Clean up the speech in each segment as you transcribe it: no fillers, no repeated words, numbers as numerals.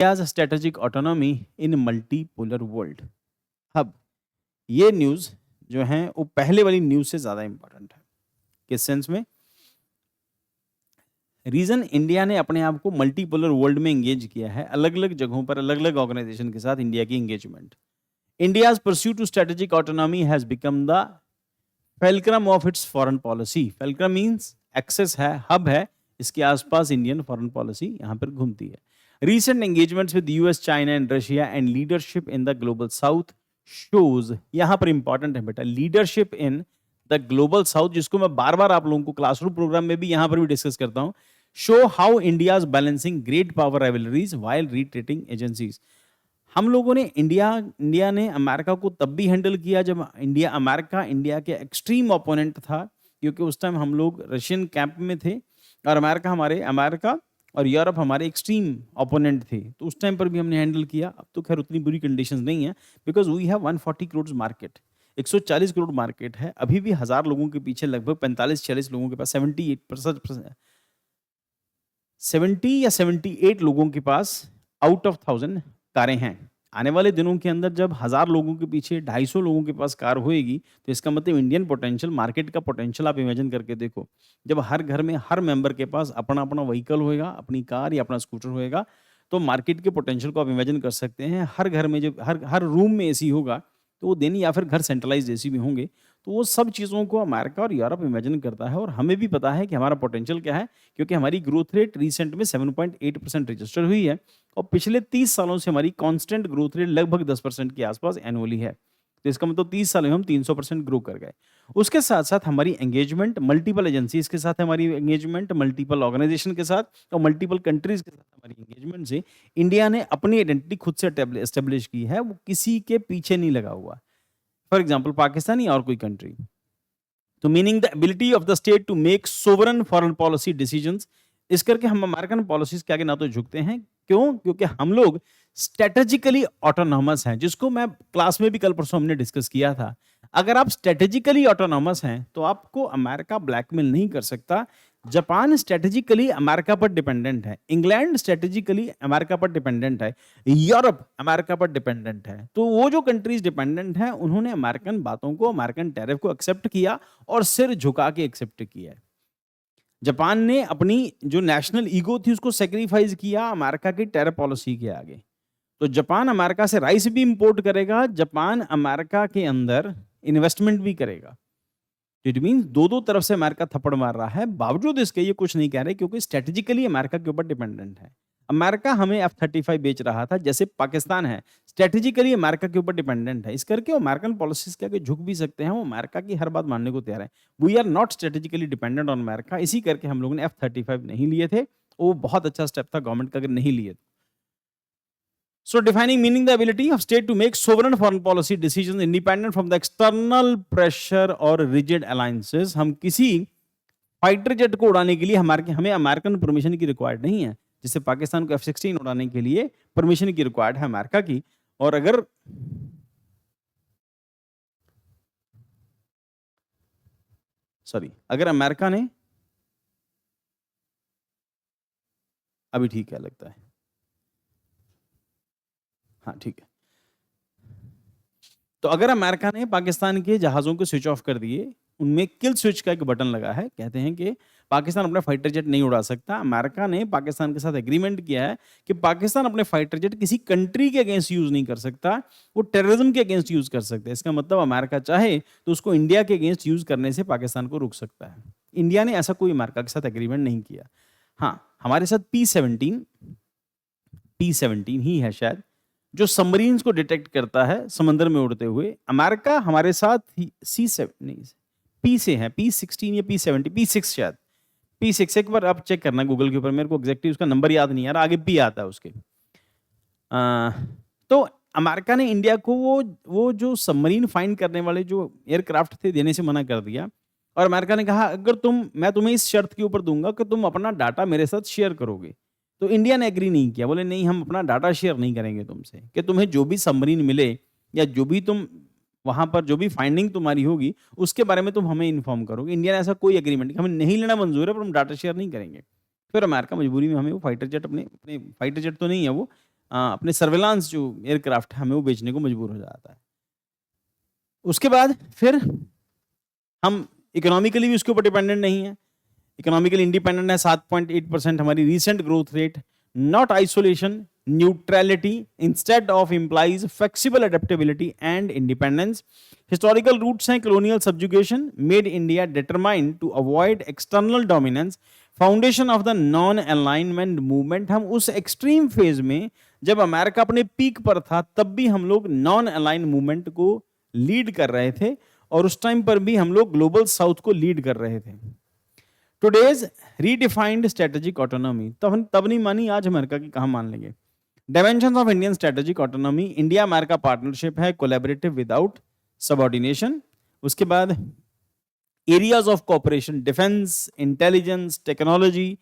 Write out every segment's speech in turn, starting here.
India's strategic autonomy in multipolar world. अब ये news जो है वो पहले वाली न्यूज़ से ज़्यादा इम्पोर्टेंट है। किस सेंस में? रीज़न इंडिया ने अपने आप को मल्टीपोलर वर्ल्ड में एंगेज किया है, अलग-अलग जगहों पर अलग-अलग ऑर्गेनाइजेशन के साथ इंडिया की engagement. India's pursuit to strategic autonomy has become the fulcrum of its foreign policy. Fulcrum means axis है, हब है, इसके आसपास इंडियन फॉरेन पॉलिसी यहाँ पर घूमती है। Recent engagements with US, China and Russia and leadership in the global south shows, यहाँ पर इंपॉर्टेंट है बेटा, leadership in the global south, जिसको मैं बार बार आप लोगों को क्लासरूम प्रोग्राम में भी यहाँ पर भी डिस्कस करता हूँ। Show how India is balancing great power rivalries while retreating agencies. हम लोगों ने इंडिया ने अमेरिका को तब भी हैंडल किया जब इंडिया के एक्सट्रीम ओपोनेंट था, क्योंकि उस टाइम हम लोग रशियन कैंप में थे और अमेरिका और यूरोप हमारे एक्सट्रीम ओपोनेंट थे, तो उस टाइम पर भी हमने हैंडल किया। अब तो खैर उतनी बुरी कंडीशंस नहीं है, because we have 140 crore market, 140 crore market है। अभी भी 1000 लोगों के पीछे लगभग 45-46 लोगों के पास 70 या 78 लोगों के पास आउट ऑफ 1000 कारें हैं। आने वाले दिनों के अंदर जब 1000 लोगों के पीछे 250 लोगों के पास कार होएगी, तो इसका मतलब इंडियन पोटेंशियल, मार्केट का पोटेंशियल आप इमेजिन करके देखो। जब हर घर में हर मेंबर के पास अपना अपना व्हीकल होएगा, अपनी कार या अपना स्कूटर होएगा, तो मार्केट के पोटेंशियल को आप इमेजिन कर सकते हैं। हर घर में जब हर रूम में एसी होगा, तो वो दिन या फिर घर सेंट्रलाइज्ड एसी में होंगे, तो वो सब चीज़ों को अमेरिका और यूरोप इमेजिन करता है। और हमें भी पता है कि हमारा पोटेंशियल क्या है, क्योंकि हमारी ग्रोथ रेट रिसेंट में 7.8% रजिस्टर हुई है और पिछले 30 सालों से हमारी कांस्टेंट ग्रोथ रेट लगभग 10% के आसपास एनुअली है। तो इसका मतलब 30 साल में हम 300% ग्रो कर गए। उसके साथ साथ हमारी एंगेजमेंट मल्टीपल एजेंसीज के साथ, हमारी एंगेजमेंट मल्टीपल ऑर्गेनाइजेशन के साथ और मल्टीपल कंट्रीज के साथ हमारी एंगेजमेंट से इंडिया ने अपनी आइडेंटिटी खुद से एस्टेब्लिश की है, वो किसी के पीछे नहीं लगा हुआ। फॉर एग्जाम्पल पाकिस्तान या और कोई कंट्री। तो meaning the ability of the state to make sovereign foreign policy decisions. इस करके हम अमेरिकन पॉलिसीज के आगे ना तो झुकते हैं। क्यों? क्योंकि हम लोग स्ट्रेटेजिकली ऑटोनॉमस हैं, जिसको मैं क्लास में भी कल परसों हमने डिस्कस किया था। अगर आप स्ट्रेटेजिकली ऑटोनॉमस हैं तो आपको अमेरिका ब्लैकमेल नहीं कर सकता। जापान स्ट्रेटेजिकली अमेरिका पर डिपेंडेंट है, इंग्लैंड स्ट्रेटेजिकली अमेरिका पर डिपेंडेंट है, यूरोप अमेरिका पर डिपेंडेंट है। तो वो जो कंट्रीज डिपेंडेंट हैं, उन्होंने अमेरिकन बातों को, अमेरिकन टैरिफ को एक्सेप्ट किया और सिर झुका के एक्सेप्ट किया है। जापान ने अपनी जो नेशनल ईगो थी उसको सेक्रीफाइस किया अमेरिका की टैरिफ पॉलिसी के आगे। तो जापान अमेरिका से राइस भी इंपोर्ट करेगा, जापान अमेरिका के अंदर इन्वेस्टमेंट भी करेगा। इट मीन दो तरफ से अमेरिका थप्पड़ मार रहा है। बावजूद इसके ये कुछ नहीं कह रहे, क्योंकि स्ट्रेटेजिकली अमेरिका के ऊपर डिपेंडेंट है। अमेरिका हमें F-35 बेच रहा था, जैसे पाकिस्तान है स्ट्रेटेजिकली अमेरिका के ऊपर डिपेंडेंट है। इस करके वो अमेरिकन पॉलिसीज के आगे झुक भी सकते हैं, वो अमेरिका की हर बात मानने को तैयार है। We are not strategically dependent on America. इसी करके हम लोगों ने F-35 नहीं लिए थे। वो बहुत अच्छा स्टेप था गवर्नमेंट का, अगर नहीं लिए। So defining meaning the ability of state to make sovereign foreign policy decisions independent from the external pressure or rigid alliances। हम किसी फाइटर जेट को उड़ाने के लिए हमें अमेरिकन परमिशन की रिक्वायर्ड नहीं है, जिससे पाकिस्तान को F-16 उड़ाने के लिए परमिशन की रिक्वायर्ड है अमेरिका की। और अगर अमेरिका ने, अभी ठीक है लगता है, हाँ ठीक है, तो अगर अमेरिका ने पाकिस्तान के जहाज़ों को स्विच ऑफ कर दिए, उनमें किल स्विच का एक बटन लगा है, कहते हैं कि पाकिस्तान अपने फाइटर जेट नहीं उड़ा सकता। अमेरिका ने पाकिस्तान के साथ एग्रीमेंट किया है कि पाकिस्तान अपने फाइटर जेट किसी कंट्री के अगेंस्ट यूज नहीं कर सकता, वो टेररिज्म के अगेंस्ट यूज कर सकते हैं। इसका मतलब अमेरिका चाहे तो उसको इंडिया के अगेंस्ट यूज करने से पाकिस्तान को रोक सकता है। इंडिया ने ऐसा कोई अमेरिका के साथ एग्रीमेंट नहीं किया। हाँ, हमारे साथ P-17 ही है शायद, जो सबमरीन्स को डिटेक्ट करता है समंदर में उड़ते हुए। अमेरिका हमारे साथ P से है, P-16 या P-17, P-6 शायद, P-6 एक बार आप चेक करना गूगल के ऊपर, मेरे को एग्जैक्टली उसका नंबर याद नहीं आ रहा, आगे P आता है उसके। तो अमेरिका ने इंडिया को वो जो सबमरीन फाइंड करने वाले जो एयरक्राफ्ट थे देने से मना कर दिया। और अमेरिका ने कहा अगर मैं तुम्हें इस शर्त के ऊपर दूंगा कि तुम अपना डाटा मेरे साथ शेयर करोगे। तो इंडिया ने एग्री नहीं किया, बोले नहीं हम अपना डाटा शेयर नहीं करेंगे तुमसे, कि तुम्हें जो भी सबमरीन मिले या जो भी तुम वहां पर जो भी फाइंडिंग तुम्हारी होगी उसके बारे में तुम हमें इन्फॉर्म करोगे। इंडिया ने ऐसा कोई एग्रीमेंट, हमें नहीं लेना मंजूर है पर हम डाटा शेयर नहीं करेंगे। फिर अमेरिका मजबूरी में हमें वो फाइटर जेट, अपने फाइटर जेट तो नहीं है वो, अपने सर्वेलांस जो एयरक्राफ्ट है हमें वो बेचने को मजबूर हो जाता है। उसके बाद फिर हम इकोनॉमिकली भी उसके ऊपर डिपेंडेंट नहीं है, इकोनॉमिकली इंडिपेंडेंट है, 7.8% हमारी recent growth rate, not isolation, neutrality instead of implies flexible adaptability and independence. Historical roots हैं colonial subjugation, made India determined to avoid external dominance, foundation of the non alignment movement. हम उस extreme phase में जब America अपने peak पर था तब भी हम लोग नॉन अलाइन मूवमेंट को लीड कर रहे थे और उस टाइम पर भी हम लोग ग्लोबल साउथ को लीड कर रहे थे। टुडेज रीडिफाइंड स्ट्रेटेजिक ऑटोनॉमी, तब नहीं मानी, आज अमेरिका की कहां मान लेंगे। Dimensions of Indian strategic autonomy, India America partnership है, कोलैबोरेटिव विदाउट सबऑर्डिनेशन। उसके बाद areas of cooperation, defence, intelligence, technology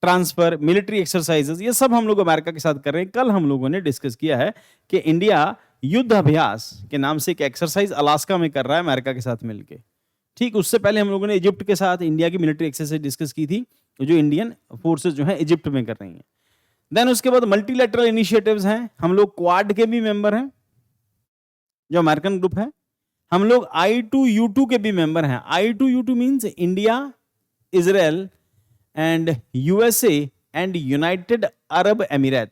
transfer, military exercises, ये सब हम लोग अमेरिका के साथ कर रहे हैं। कल हम लोगों ने डिस्कस किया है कि इंडिया युद्ध अभ्यास के नाम से एक एक्सरसाइज अलास्का में कर रहा है अमेरिका के साथ मिलकर। ठीक, उससे पहले हम लोगों ने इजिप्ट के साथ इंडिया की मिलिट्री एक्सरसाइज डिस्कस की थी, जो इंडियन फोर्सेस जो है इजिप्ट में कर रही हैं। देन उसके बाद मल्टीलैटरल इनिशिएटिव्स हैं, हम लोग क्वाड के भी मेंबर हैं जो अमेरिकन ग्रुप है। हम लोग I2U2 के भी मेंबर हैं। I2U2 means India, Israel and USA and United Arab emirate,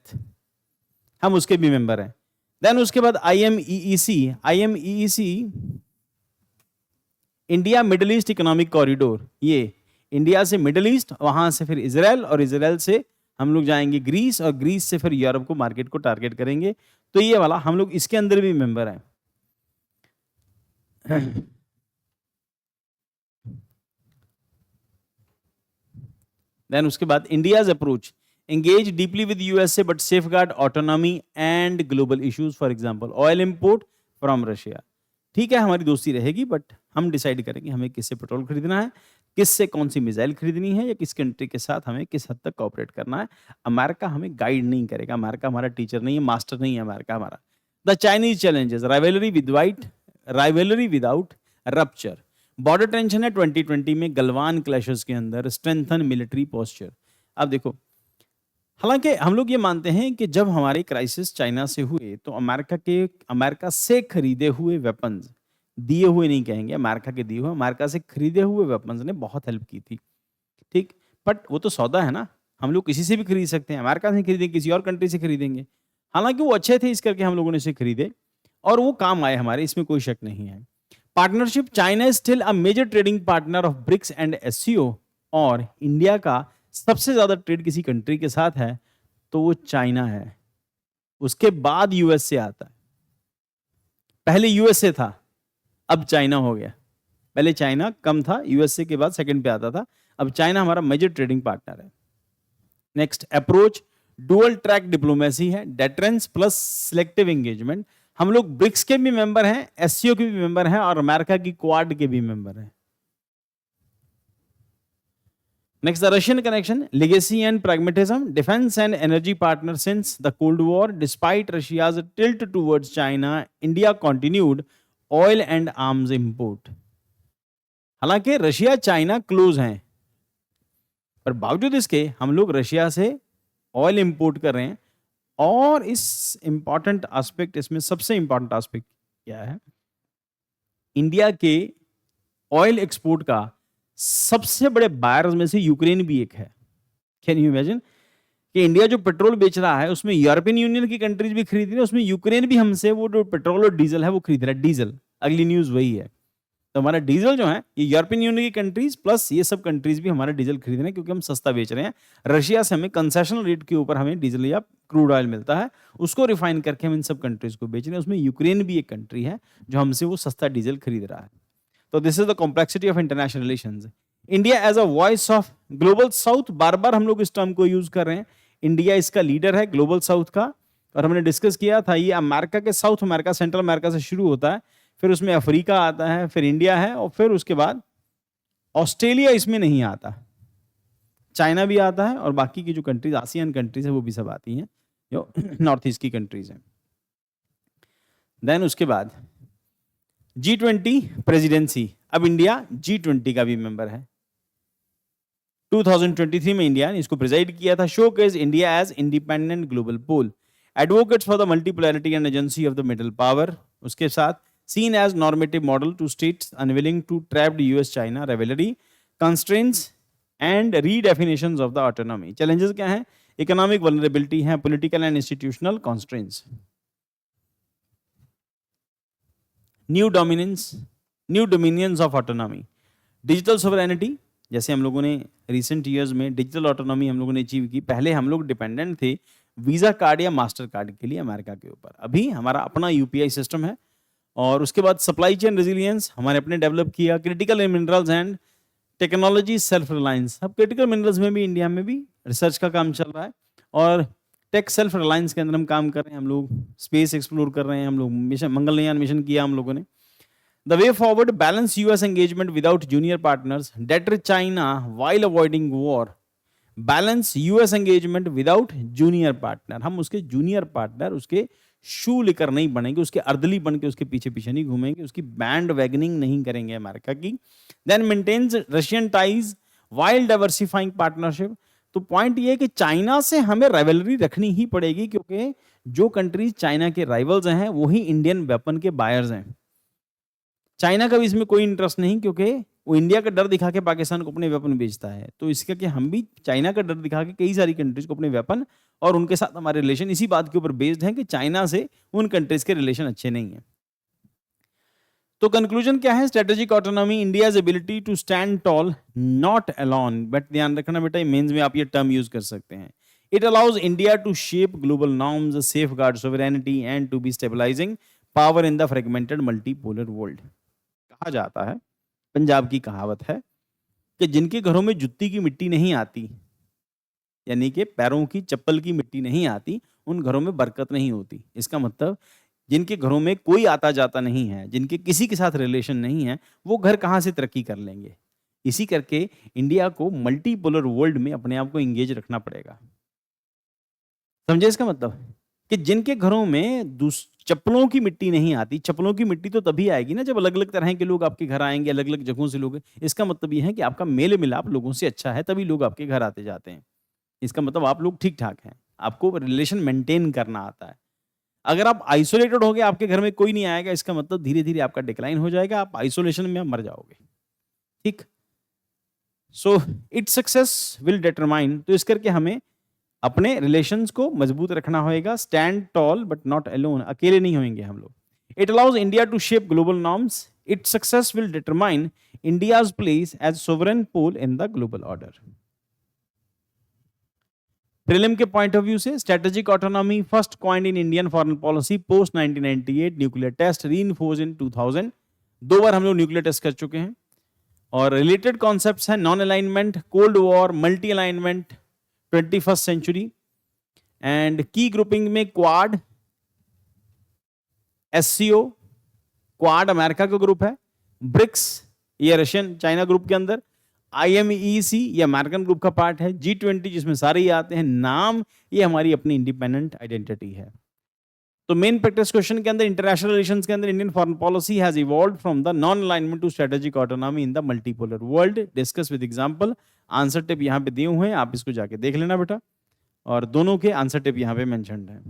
हम उसके भी मेंबर हैं। देन उसके बाद IMEEC India middle east economic corridor, ये इंडिया से मिडिल ईस्ट, वहां से फिर इजराइल और इजराइल से हम लोग जाएंगे ग्रीस और ग्रीस से फिर यूरोप को मार्केट को टारगेट करेंगे। तो ये वाला हम लोग इसके अंदर भी मेंबर हैं। देन उसके बाद India's approach, engage deeply with USA but safeguard autonomy and global issues, for example oil import from Russia। ठीक है, हमारी दोस्ती रहेगी बट हम डिसाइड करेंगे हमें किससे पेट्रोल खरीदना है, किससे कौन सी मिसाइल खरीदनी है, या किस कंट्री के साथ हमें किस हद तक कोऑपरेट करना है। अमेरिका हमें गाइड नहीं करेगा, अमेरिका हमारा टीचर नहीं है, मास्टर नहीं है अमेरिका हमारा। The Chinese challenges, rivalry without rupture, border tension है 2020 में, गलवान क्लैशेस के अंदर, स्ट्रेंथन मिलिट्री पोस्चर। अब देखो, हालांकि हम लोग ये मानते हैं कि जब हमारे क्राइसिस चाइना से हुए तो अमेरिका से खरीदे हुए वेपन्स, दिए हुए नहीं कहेंगे, अमेरिका के दिए हुए, अमेरिका से खरीदे हुए वेपन्स ने बहुत हेल्प की थी। ठीक, बट वो तो सौदा है ना, हम लोग किसी से भी खरीद सकते हैं, अमेरिका से खरीदेंगे, किसी और कंट्री से खरीदेंगे। हालांकि वो अच्छे थे इस करके हम लोगों ने इसे खरीदे और वो काम आए हमारे, इसमें कोई शक नहीं है। Partnership, China is still a major trading partner of BRICS and SCO, और इंडिया का सबसे ज्यादा ट्रेड किसी कंट्री के साथ है तो वो चाइना है, उसके बाद USA आता है। पहले USA था, अब चाइना हो गया। पहले चाइना कम था, USA के बाद सेकंड पे आता था, अब चाइना हमारा मेजर ट्रेडिंग पार्टनर है। Next approach, dual track diplomacy है, डेटरेंस प्लस सिलेक्टिव एंगेजमेंट। हम लोग ब्रिक्स के भी मेंबर हैं, SCO के भी मेंबर हैं और अमेरिका की क्वाड के भी मेंबर हैं। Next, the Russian connection, legacy and pragmatism, defense and energy partner since the Cold War. Despite Russia's tilt towards China, India continued oil and arms import. हालांकि Russia China close हैं, पर बावजूद इसके हम लोग रशिया से oil import कर रहे हैं। और इस इंपॉर्टेंट एस्पेक्ट, इसमें सबसे इंपॉर्टेंट एस्पेक्ट क्या है, इंडिया के ऑयल एक्सपोर्ट का सबसे बड़े बायर्स में से यूक्रेन भी एक है। कैन यू इमेजिन कि इंडिया जो पेट्रोल बेच रहा है उसमें यूरोपियन यूनियन की कंट्रीज भी खरीद रही है, उसमें यूक्रेन भी हमसे वो जो पेट्रोल और डीजल है वो खरीद रहा है। डीजल, अगली न्यूज वही है। तो हमारा डीजल जो है ये यूरोपियन यूनियन की कंट्रीज प्लस ये सब कंट्रीज भी हमारा डीजल खरीद रहे हैं क्योंकि हम सस्ता बेच रहे हैं। रशिया से हमें कंसेशनल रेट के ऊपर हमें डीजल या क्रूड ऑयल मिलता है, उसको रिफाइन करके हम इन सब कंट्रीज को बेच रहे हैं। उसमें यूक्रेन भी एक कंट्री है जो हमसे वो सस्ता डीजल खरीद रहा है। तो this is the complexity of international relations. India as a voice of global south, बार बार हम लोग इस टर्म को यूज कर रहे हैं। इंडिया इसका लीडर है ग्लोबल साउथ का, और हमने डिस्कस किया था ये अमेरिका के साउथ अमेरिका, सेंट्रल अमेरिका से शुरू होता है, फिर उसमें अफ्रीका आता है, फिर इंडिया है, और फिर उसके बाद ऑस्ट्रेलिया इसमें नहीं आता, चाइना भी आता है, और बाकी की जो कंट्रीज आसियान कंट्रीज है वो भी सब आती हैं जो नॉर्थ ईस्ट की कंट्रीज हैं। देन उसके बाद G20 प्रेसिडेंसी, अब इंडिया G20 का भी मेंबर है। 2023 में इंडिया ने इसको प्रिजाइड किया था। Showcase India as independent global pole advocates for the multipolarity and agency of the middle power, उसके साथ seen as normative model to states unwilling to trapped US-China rivalry, constraints and redefinitions of the autonomy. Challenges क्या हैं? Economic vulnerability है, political and institutional constraints. New dominance, new dominions of autonomy. Digital sovereignty, जैसे हम लोगों ने recent years में digital autonomy हम लोगों ने अचीव की. पहले हम लोग डिपेंडेंट थे वीजा कार्ड या मास्टर कार्ड के लिए अमेरिका के ऊपर. अभी हमारा अपना यूपीआई सिस्टम है. और उसके बाद सप्लाई चेन रेजिलियंस हमारे अपने डेवलप किया. Critical minerals and technology self reliance. अब क्रिटिकल मिनरल्स में भी इंडिया में भी रिसर्च का काम चल रहा है और टेक सेल्फ रिलायंस के अंदर हम काम कर रहे हैं. हम लोग स्पेस एक्सप्लोर कर रहे हैं. हम लोग मिशन मंगलयान मिशन किया हम लोगों ने. The way forward, balance US engagement without junior partners, debt rich China while avoiding war. Balance US engagement without junior partner. हम उसके जूनियर पार्टनर उसके शू लेकर नहीं बनेंगे, उसके अर्दली बन के उसके पीछे पीछे नहीं घूमेंगे, उसकी बैंड वैगनिंग नहीं करेंगे अमेरिका की. Then maintains Russian ties while diversifying partnership. तो पॉइंट ये है कि चाइना से हमें राइवलरी रखनी ही पड़ेगी, क्योंकि जो कंट्रीज चाइना के राइवल्स हैं वही इंडियन वेपन के बायर्स हैं. चाइना का भी इसमें कोई इंटरेस्ट नहीं, क्योंकि वो इंडिया का डर दिखा के पाकिस्तान को अपने वेपन बेचता है. तो इसका कि हम भी चाइना का डर दिखा के कई सारी कंट्रीज को अपने वेपन, और उनके साथ हमारे रिलेशन इसी बात के ऊपर बेस्ड हैं कि चाइना से उन कंट्रीज के रिलेशन अच्छे नहीं हैं. तो कंक्लूजन क्या है? Strategic autonomy, India's ability to stand tall not alone. But ध्यान रखना बेटा, मेंस में आप ये टर्म यूज कर सकते हैं. It allows India to shape global norms, safeguard sovereignty and to be stabilising power in the fragmented multipolar world. कहा जाता है, पंजाब की कहावत है कि जिनके घरों में जुत्ती की मिट्टी नहीं आती, यानी कि पैरों की चप्पल की मिट्टी नहीं आती, उन घरों में बरकत नहीं होती. इसका मतलब जिनके घरों में कोई आता जाता नहीं है, जिनके किसी के साथ रिलेशन नहीं है, वो घर कहाँ से तरक्की कर लेंगे. इसी करके इंडिया को मल्टीपोलर वर्ल्ड में अपने आप को इंगेज रखना पड़ेगा. समझे इसका मतलब? कि जिनके घरों में चप्पलों की मिट्टी नहीं आती. चप्पलों की मिट्टी तो तभी आएगी ना जब अलग अलग तरह के लोग आपके घर आएंगे, अलग अलग जगहों से लोग. इसका मतलब यह है कि आपका मेल मिलाप लोगों से अच्छा है, तभी लोग आपके घर आते जाते हैं. इसका मतलब आप लोग ठीक ठाक हैं, आपको रिलेशन मेंटेन करना आता है. अगर आप आइसोलेटेड हो गए, आपके घर में कोई नहीं आएगा, इसका मतलब धीरे धीरे आपका डिक्लाइन हो जाएगा, आप आइसोलेशन में मर जाओगे. ठीक. So it's success will determine. तो इस करके हमें अपने रिलेशंस को मजबूत रखना होगा. Stand tall but not alone. अकेले नहीं होंगे हम लोग. It allows India to shape global norms. Its success will determine India's place as sovereign pole in the global order. Prelim के पॉइंट ऑफ व्यू से strategic autonomy first coined in Indian foreign policy post 1998. Nuclear test reinforced in 2000. 2 बार हम लोग nuclear test कर चुके हैं. और related concepts हैं non alignment, cold war, multi alignment, 21st century. And की ग्रुपिंग में क्वाड, एससीओ. क्वाड अमेरिका का ग्रुप है. ब्रिक्स ये रशियन चाइना ग्रुप के अंदर. IMEC ये अमेरिकन ग्रुप का पार्ट है. G20 जिसमें सारे ही आते हैं. नाम ये हमारी अपनी इंडिपेंडेंट आइडेंटिटी है. तो मेन प्रैक्टिस क्वेश्चन के अंदर इंटरनेशनल रिलेशंस के अंदर Indian foreign policy has evolved from the non alignment to strategic autonomy in the multipolar world. Discuss with example. Answer tip यहाँ पे दिए हुए हैं, आप इसको जाके देख लेना बेटा, और दोनों के आंसर टिप यहाँ पे मेंशन्ड है.